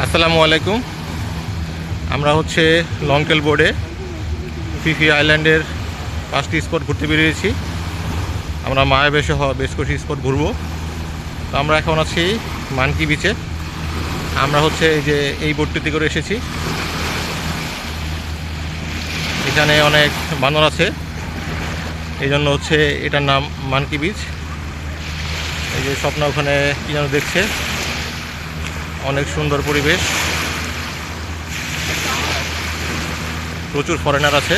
আসসালামু আলাইকুম। আমরা হচ্ছে লংকেল বোর্ডে ফিফি আইল্যান্ডের 5টি স্পট ঘুরতে বেরিয়েছি। আমরা মায়াবে সহ বেশ কিছু স্পট ঘুরবো। তো আমরা এখন আছি মানকি বিচে। আমরা হচ্ছে এই বোটটিতে করে এসেছি। এখানে অনেক বানর আছে, এই জন্য হচ্ছে এটার নাম মানকি বিচ। এই যে স্বপ্ন ওখানে কী যেন দেখছে, অনেক সুন্দর পরিবেশ, প্রচুর ফরেনার আছে।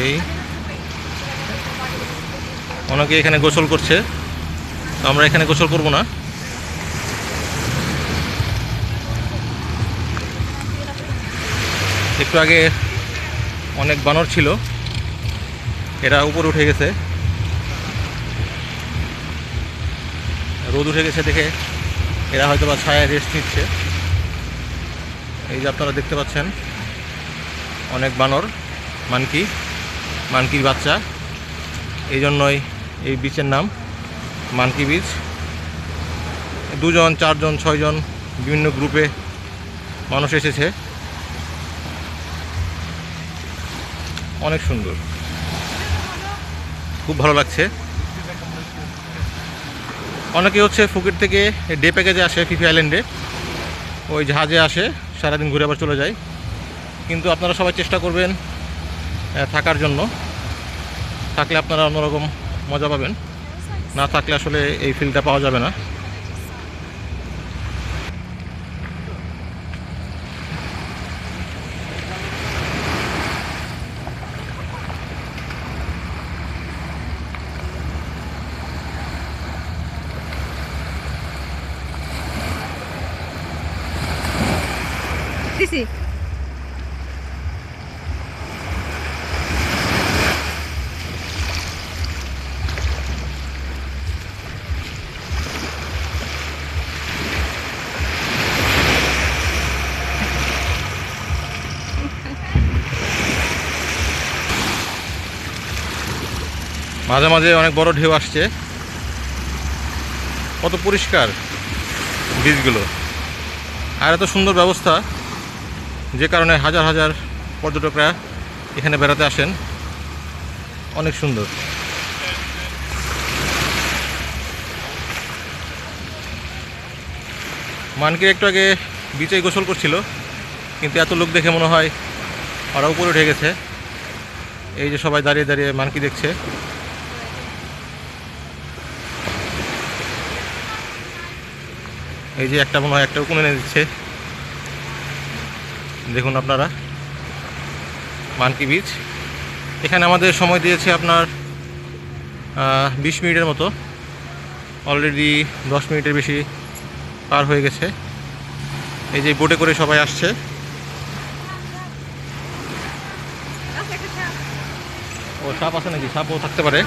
এই অনেকে এখানে গোসল করছে, তো আমরা এখানে গোসল করব না। একটু আগে অনেক বানর ছিল, এরা উপরে উঠে গেছে, রোদ উঠে গেছে দেখে এরা হয়তো বা ছায়ায় রেস্ট নিচ্ছে। এই যে আপনারা দেখতে পাচ্ছেন অনেক বানর, মানকির বাচ্চা, এই জন্যই এই বিচের নাম মানকি বিচ। 2 জন 4 জন 6 জন বিভিন্ন গ্রুপে মানুষ এসেছে, অনেক সুন্দর, খুব ভালো লাগছে। অনেকে হচ্ছে ফুকেট থেকে ডে প্যাকেজে আসে ফিফি আইল্যান্ডে, ওই জাহাজে আসে, সারাদিন ঘুরে আবার চলে যায়। কিন্তু আপনারা সবাই চেষ্টা করবেন থাকার জন্য, থাকলে আপনারা অন্যরকম মজা পাবেন, না থাকলে আসলে এই ফিলটা পাওয়া যাবে না। দিছি মাঝে মাঝে অনেক বড় ঢেউ আসছে, কত পরিষ্কার বীজগুলো, আর এত সুন্দর ব্যবস্থা, যে কারণে হাজার হাজার পর্যটকরা এখানে বেড়াতে আসেন। অনেক সুন্দর। মানকির একটু আগে বিচে গোসল করছিল, কিন্তু এত লোক দেখে মনে হয় ওরা উপরে উঠে গেছে। এই যে সবাই দাঁড়িয়ে দাঁড়িয়ে মানকি দেখছে। এই যে একটা মনে হয় একটা কোণে এনে দিচ্ছে, দেখুন আপনারা মানকি বিচ। এখানে আমাদের সময় দিয়েছে আপনার 20 মিনিটের মতো, অলরেডি 10 মিনিটের বেশি পার হয়ে গেছে। এই যে বোটে করে সবাই আসছে। ও সাপ আছে নাকি? সাপও থাকতে পারে।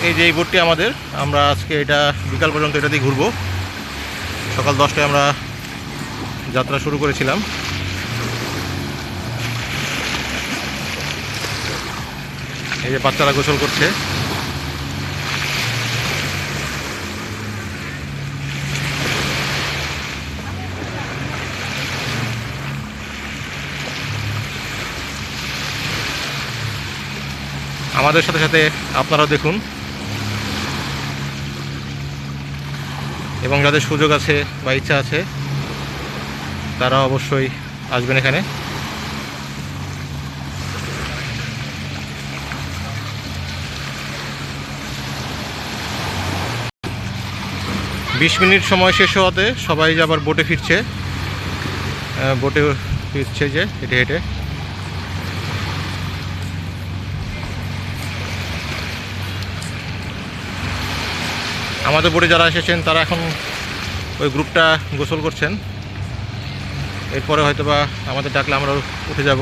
এই যে এই বোটটি আমাদের, আমরা আজকে এটা বিকাল পর্যন্ত এটা দিয়ে ঘুরবো। সকাল 10টায় আমরা যাত্রা শুরু করেছিলাম। এই যে বাচ্চারা গোসল করছে। আমাদের সাথে সাথে আপনারাও দেখুন, এবং যাদের সুযোগ আছে বা ইচ্ছা আছে তারা অবশ্যই আসবেন এখানে। বিশ মিনিট সময় শেষ হওয়াতে সবাই আবার বোটে ফিরছে, যে হেঁটে হেঁটে। আমাদের বোটে যারা এসেছেন তারা এখন ওই গ্রুপটা গোসল করছেন। এরপরে হয়তো বা আমাদের ডাকলে আমরা উঠে যাব।